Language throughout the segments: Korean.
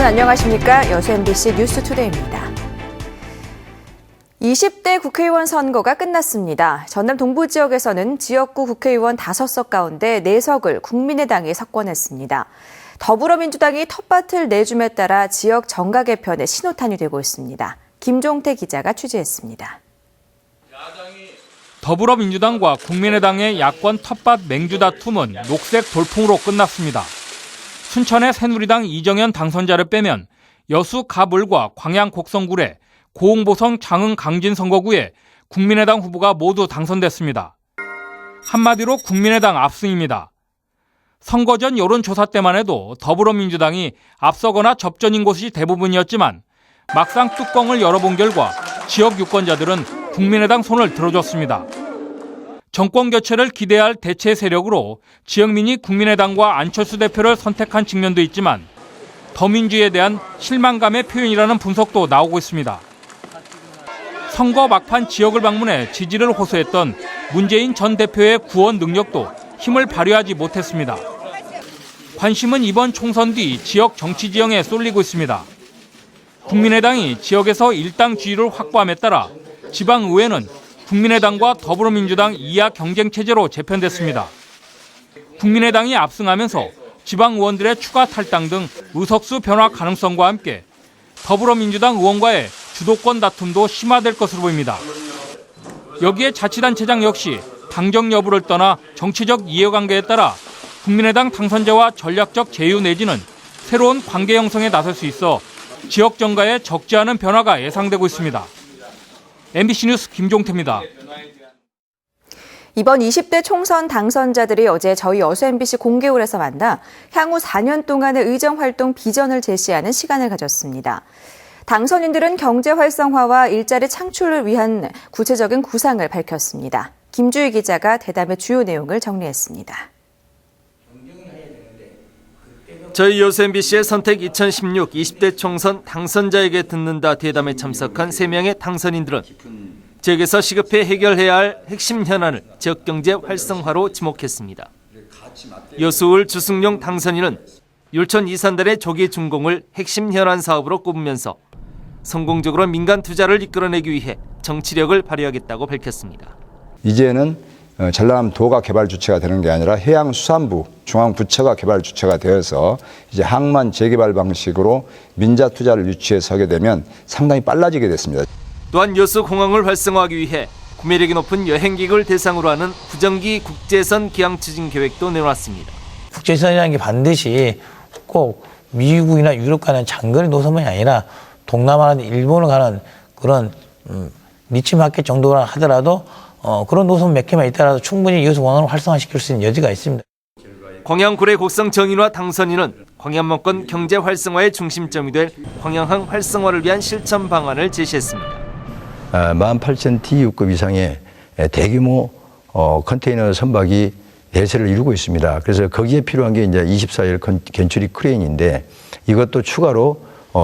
안녕하십니까? 여수 MBC 뉴스투데이입니다. 20대 국회의원 선거가 끝났습니다. 전남 동부 지역에서는 지역구 국회의원 5석 가운데 4석을 국민의당이 석권했습니다. 더불어민주당이 텃밭을 내줌에 따라 지역 정가 개편에 신호탄이 되고 있습니다. 김종태 기자가 취재했습니다. 더불어민주당과 국민의당의 야권 텃밭 맹주 다툼은 녹색 돌풍으로 끝났습니다. 순천의 새누리당 이정현 당선자를 빼면 여수 가물과 광양 곡성구례, 고흥보성 장흥 강진 선거구에 국민의당 후보가 모두 당선됐습니다. 한마디로 국민의당 압승입니다. 선거 전 여론조사 때만 해도 더불어민주당이 앞서거나 접전인 곳이 대부분이었지만 막상 뚜껑을 열어본 결과 지역 유권자들은 국민의당 손을 들어줬습니다. 정권 교체를 기대할 대체 세력으로 지역민이 국민의당과 안철수 대표를 선택한 측면도 있지만 더민주에 대한 실망감의 표현이라는 분석도 나오고 있습니다. 선거 막판 지역을 방문해 지지를 호소했던 문재인 전 대표의 구원 능력도 힘을 발휘하지 못했습니다. 관심은 이번 총선 뒤 지역 정치 지형에 쏠리고 있습니다. 국민의당이 지역에서 일당 지위를 확보함에 따라 지방의회는 국민의당과 더불어민주당 이하 경쟁 체제로 재편됐습니다. 국민의당이 압승하면서 지방 의원들의 추가 탈당 등 의석수 변화 가능성과 함께 더불어민주당 의원과의 주도권 다툼도 심화될 것으로 보입니다. 여기에 자치단체장 역시 당적 여부를 떠나 정치적 이해관계에 따라 국민의당 당선자와 전략적 제휴 내지는 새로운 관계 형성에 나설 수 있어 지역 정가에 적지 않은 변화가 예상되고 있습니다. MBC 뉴스 김종태입니다. 이번 20대 총선 당선자들이 어제 저희 여수 MBC 공개홀에서 만나 향후 4년 동안의 의정활동 비전을 제시하는 시간을 가졌습니다. 당선인들은 경제 활성화와 일자리 창출을 위한 구체적인 구상을 밝혔습니다. 김주희 기자가 대담의 주요 내용을 정리했습니다. 저희 여수 MBC의 선택 2016 20대 총선 당선자에게 듣는다 대담에 참석한 3명의 당선인들은 지역에서 시급히 해결해야 할 핵심 현안을 지역경제 활성화로 지목했습니다. 여수울 주승용 당선인은 율촌 이산단의 조기 준공을 핵심 현안 사업으로 꼽으면서 성공적으로 민간 투자를 이끌어내기 위해 정치력을 발휘하겠다고 밝혔습니다. 이제는 전남도가 개발 주체가 되는 게 아니라 해양수산부, 중앙부처가 개발 주체가 되어서 이제 항만 재개발 방식으로 민자 투자를 유치해서 하게 되면 상당히 빨라지게 됐습니다. 또한 여수 공항을 활성화하기 위해 구매력이 높은 여행객을 대상으로 하는 구정기 국제선 기항 추진 계획도 내놓았습니다. 국제선이라는 게 반드시 꼭 미국이나 유럽 가는 장거리 노선만이 아니라 동남아나 일본을 가는 그런 니치 마켓 정도라 하더라도 그런 노선 몇 개만 있더라도 충분히 여수 공항을 활성화시킬 수 있는 여지가 있습니다. 광양구례 곡성 정인화 당선인은 광양만권 경제 활성화의 중심점이 될 광양항 활성화를 위한 실천 방안을 제시했습니다. 18,000 TU급 이상의 대규모 컨테이너 선박이 대세를 이루고 있습니다. 그래서 거기에 필요한 게 이제 24일 견출이 크레인인데 이것도 추가로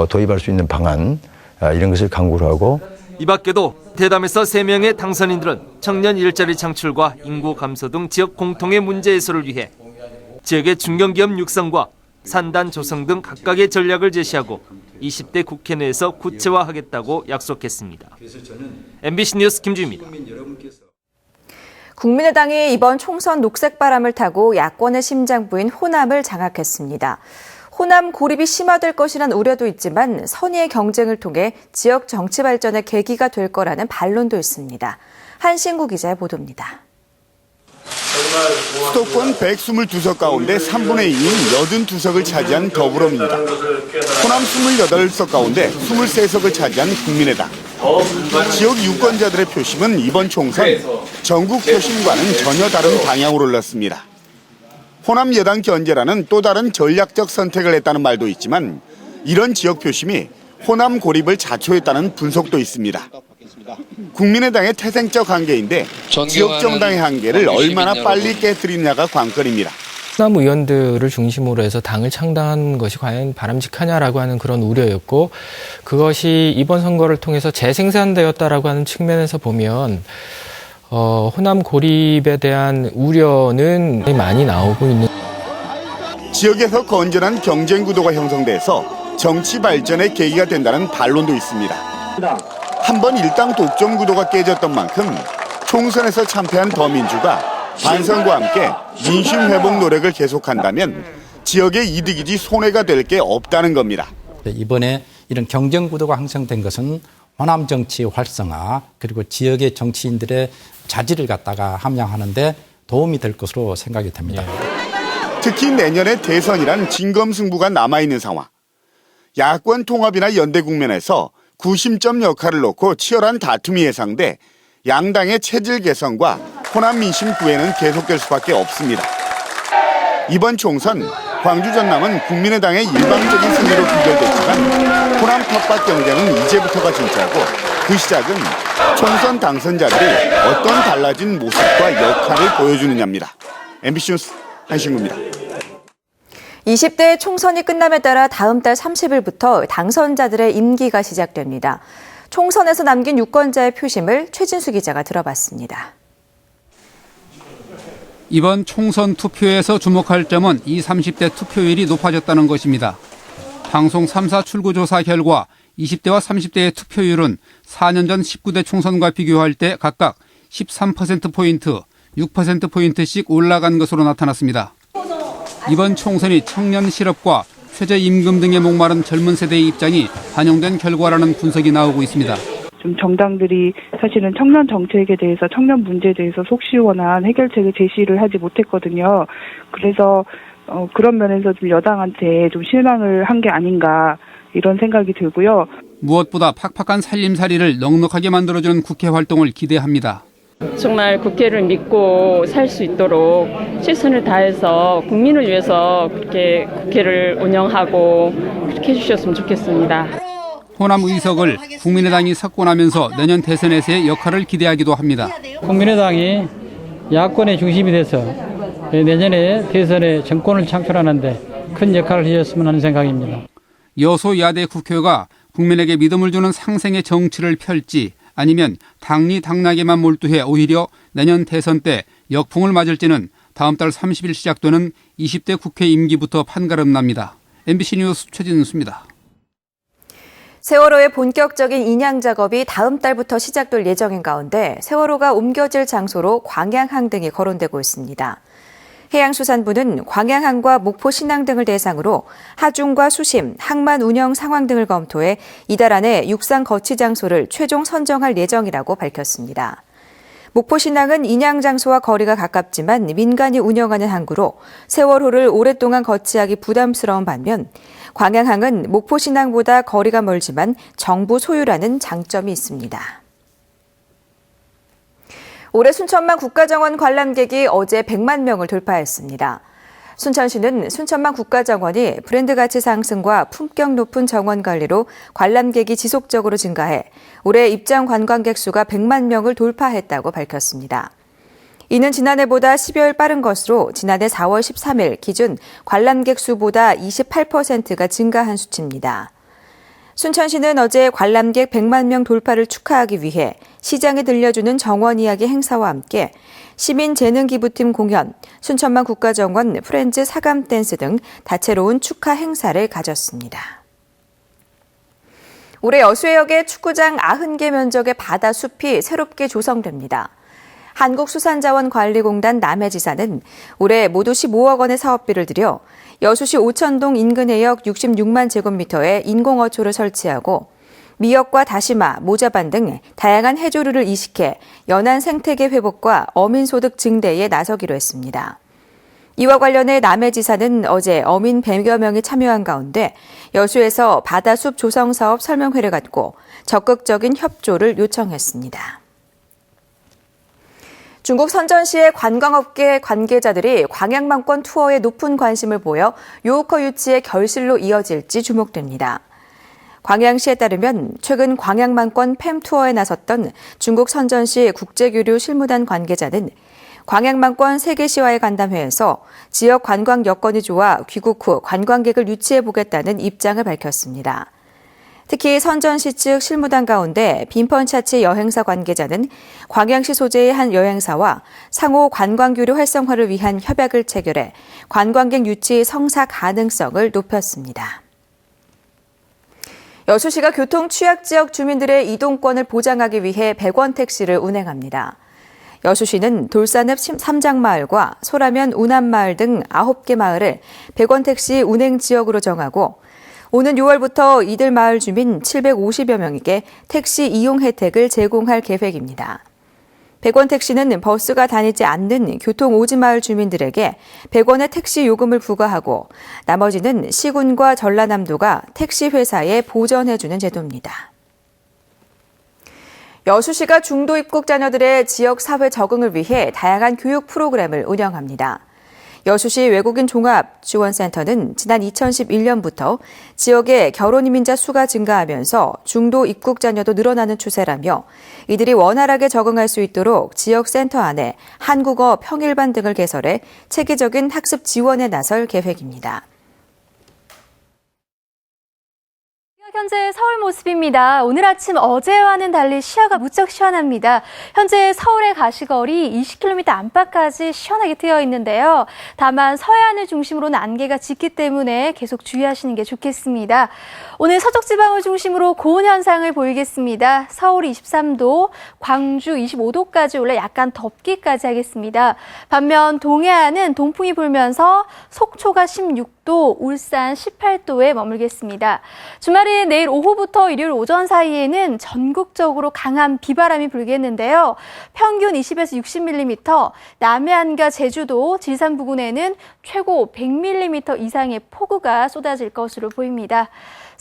도입할 수 있는 방안 이런 것을 강구를 하고 이 밖에도 대담에서 3명의 당선인들은 청년 일자리 창출과 인구 감소 등 지역 공통의 문제 해소를 위해 지역의 중견기업 육성과 산단 조성 등 각각의 전략을 제시하고 20대 국회 내에서 구체화하겠다고 약속했습니다. MBC 뉴스 김주희입니다. 국민의당이 이번 총선 녹색바람을 타고 야권의 심장부인 호남을 장악했습니다. 호남 고립이 심화될 것이란 우려도 있지만 선의의 경쟁을 통해 지역 정치 발전의 계기가 될 거라는 반론도 있습니다. 한신구 기자의 보도입니다. 수도권 122석 가운데 3분의 2인 82석을 차지한 더불어민주당, 호남 28석 가운데 23석을 차지한 국민의당. 지역 유권자들의 표심은 이번 총선 전국 표심과는 전혀 다른 방향으로 흘렀습니다. 호남 여당 견제라는 또 다른 전략적 선택을 했다는 말도 있지만 이런 지역 표심이 호남 고립을 자초했다는 분석도 있습니다. 국민의당의 태생적 한계인데 지역 정당의 한계를 얼마나 빨리 깨뜨리느냐가 관건입니다. 호남 의원들을 중심으로 해서 당을 창당한 것이 과연 바람직하냐라고 하는 그런 우려였고 그것이 이번 선거를 통해서 재생산되었다라고 하는 측면에서 보면 호남 고립에 대한 우려는 많이 나오고 있는. 지역에서 건전한 경쟁 구도가 형성돼서 정치 발전의 계기가 된다는 반론도 있습니다. 한번 일당 독점 구도가 깨졌던 만큼 총선에서 참패한 더민주가 반성과 함께 민심 회복 노력을 계속한다면 지역의 이득이지 손해가 될 게 없다는 겁니다. 이번에 이런 경쟁 구도가 형성된 것은 호남 정치 활성화 그리고 지역의 정치인들의 자질을 갖다가 함양하는 데 도움이 될 것으로 생각이 됩니다. 특히 내년에 대선이란 진검승부가 남아있는 상황. 야권 통합이나 연대 국면에서 구심점 역할을 놓고 치열한 다툼이 예상돼 양당의 체질 개선과 호남 민심 구애는 계속될 수밖에 없습니다. 이번 총선 광주 전남은 국민의당의 일방적인 승리로 비결됐지만 호남 텃밭 경쟁은 이제부터가 진짜고 그 시작은 총선 당선자들이 어떤 달라진 모습과 역할을 보여주느냐입니다. MBC 뉴스 한신구입니다. 20대 총선이 끝남에 따라 다음 달 30일부터 당선자들의 임기가 시작됩니다. 총선에서 남긴 유권자의 표심을 최진수 기자가 들어봤습니다. 이번 총선 투표에서 주목할 점은 20, 30대 투표율이 높아졌다는 것입니다. 방송 3사 출구조사 결과 20대와 30대의 투표율은 4년 전 19대 총선과 비교할 때 각각 13%포인트, 6%포인트씩 올라간 것으로 나타났습니다. 이번 총선이 청년 실업과 최저임금 등에 목마른 젊은 세대의 입장이 반영된 결과라는 분석이 나오고 있습니다. 좀 정당들이 사실은 청년 정책에 대해서 청년 문제에 대해서 속 시원한 해결책을 제시를 하지 못했거든요. 그래서 그런 면에서 좀 여당한테 좀 실망을 한 게 아닌가 이런 생각이 들고요. 무엇보다 팍팍한 살림살이를 넉넉하게 만들어주는 국회 활동을 기대합니다. 정말 국회를 믿고 살 수 있도록 최선을 다해서 국민을 위해서 그렇게 국회를 운영하고 그렇게 해주셨으면 좋겠습니다. 호남 의석을 국민의당이 석권하면서 내년 대선에서의 역할을 기대하기도 합니다. 국민의당이 야권의 중심이 돼서 내년에 대선에 정권을 창출하는데 큰 역할을 해줬으면 하는 생각입니다. 여소야대 국회가 국민에게 믿음을 주는 상생의 정치를 펼지 아니면 당리당락에만 몰두해 오히려 내년 대선 때 역풍을 맞을지는 다음 달 30일 시작되는 20대 국회 임기부터 판가름 납니다. MBC 뉴스 최진수입니다. 세월호의 본격적인 인양 작업이 다음 달부터 시작될 예정인 가운데 세월호가 옮겨질 장소로 광양항 등이 거론되고 있습니다. 해양수산부는 광양항과 목포 신항 등을 대상으로 하중과 수심, 항만 운영 상황 등을 검토해 이달 안에 육상 거치 장소를 최종 선정할 예정이라고 밝혔습니다. 목포 신항은 인양 장소와 거리가 가깝지만 민간이 운영하는 항구로 세월호를 오랫동안 거치하기 부담스러운 반면 광양항은 목포 신항보다 거리가 멀지만 정부 소유라는 장점이 있습니다. 올해 순천만 국가정원 관람객이 어제 100만 명을 돌파했습니다. 순천시는 순천만 국가정원이 브랜드 가치 상승과 품격 높은 정원 관리로 관람객이 지속적으로 증가해 올해 입장 관광객 수가 100만 명을 돌파했다고 밝혔습니다. 이는 지난해보다 10여일 빠른 것으로 지난해 4월 13일 기준 관람객 수보다 28%가 증가한 수치입니다. 순천시는 어제 관람객 100만 명 돌파를 축하하기 위해 시장에 들려주는 정원 이야기 행사와 함께 시민재능기부팀 공연, 순천만 국가정원 프렌즈 사감 댄스 등 다채로운 축하 행사를 가졌습니다. 올해 여수해역의 축구장 90개 면적의 바다숲이 새롭게 조성됩니다. 한국수산자원관리공단 남해지사는 올해 모두 15억 원의 사업비를 들여 여수시 오천동 인근 해역 66만 제곱미터에 인공어초를 설치하고 미역과 다시마, 모자반 등 다양한 해조류를 이식해 연안 생태계 회복과 어민소득 증대에 나서기로 했습니다. 이와 관련해 남해지사는 어제 어민 100여 명이 참여한 가운데 여수에서 바다숲 조성사업 설명회를 갖고 적극적인 협조를 요청했습니다. 중국 선전시의 관광업계 관계자들이 광양만권 투어에 높은 관심을 보여 요커 유치의 결실로 이어질지 주목됩니다. 광양시에 따르면 최근 광양만권 팸 투어에 나섰던 중국 선전시 국제교류 실무단 관계자는 광양만권 세계시와의 간담회에서 지역 관광 여건이 좋아 귀국 후 관광객을 유치해보겠다는 입장을 밝혔습니다. 특히 선전시 측 실무단 가운데 빈펀차치 여행사 관계자는 광양시 소재의 한 여행사와 상호 관광교류 활성화를 위한 협약을 체결해 관광객 유치 성사 가능성을 높였습니다. 여수시가 교통 취약 지역 주민들의 이동권을 보장하기 위해 100원 택시를 운행합니다. 여수시는 돌산읍 삼장마을과 소라면 운암마을 등 9개 마을을 100원 택시 운행 지역으로 정하고 오는 6월부터 이들 마을 주민 750여 명에게 택시 이용 혜택을 제공할 계획입니다. 100원 택시는 버스가 다니지 않는 교통 오지 마을 주민들에게 100원의 택시 요금을 부과하고 나머지는 시군과 전라남도가 택시 회사에 보전해주는 제도입니다. 여수시가 중도 입국 자녀들의 지역 사회 적응을 위해 다양한 교육 프로그램을 운영합니다. 여수시 외국인 종합 지원센터는 지난 2011년부터 지역의 결혼 이민자 수가 증가하면서 중도 입국 자녀도 늘어나는 추세라며 이들이 원활하게 적응할 수 있도록 지역 센터 안에 한국어 평일반 등을 개설해 체계적인 학습 지원에 나설 계획입니다. 현재 서울 모습입니다. 오늘 아침 어제와는 달리 시야가 무척 시원합니다. 현재 서울의 가시거리 20km 안팎까지 시원하게 트여 있는데요. 다만 서해안을 중심으로는 안개가 짙기 때문에 계속 주의하시는 게 좋겠습니다. 오늘 서쪽 지방을 중심으로 고온 현상을 보이겠습니다. 서울 23도, 광주 25도까지 올라 약간 덥기까지 하겠습니다. 반면 동해안은 동풍이 불면서 속초가 16도, 울산 18도에 머물겠습니다. 주말인 내일 오후부터 일요일 오전 사이에는 전국적으로 강한 비바람이 불겠는데요. 평균 20에서 60mm, 남해안과 제주도, 지산 부근에는 최고 100mm 이상의 폭우가 쏟아질 것으로 보입니다.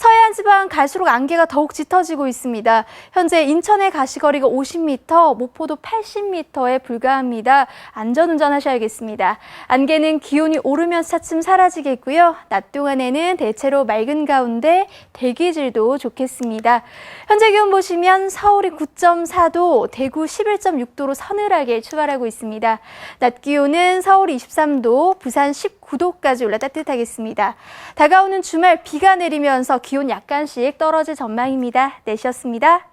서해안 지방 갈수록 안개가 더욱 짙어지고 있습니다. 현재 인천의 가시거리가 50m, 목포도 80m에 불과합니다. 안전운전 하셔야겠습니다. 안개는 기온이 오르면서 차츰 사라지겠고요. 낮 동안에는 대체로 맑은 가운데 대기질도 좋겠습니다. 현재 기온 보시면 서울이 9.4도, 대구 11.6도로 서늘하게 출발하고 있습니다. 낮 기온은 서울 23도, 부산 19도까지 올라 따뜻하겠습니다. 다가오는 주말 비가 내리면서 기온 약간씩 떨어질 전망입니다. 내셨습니다.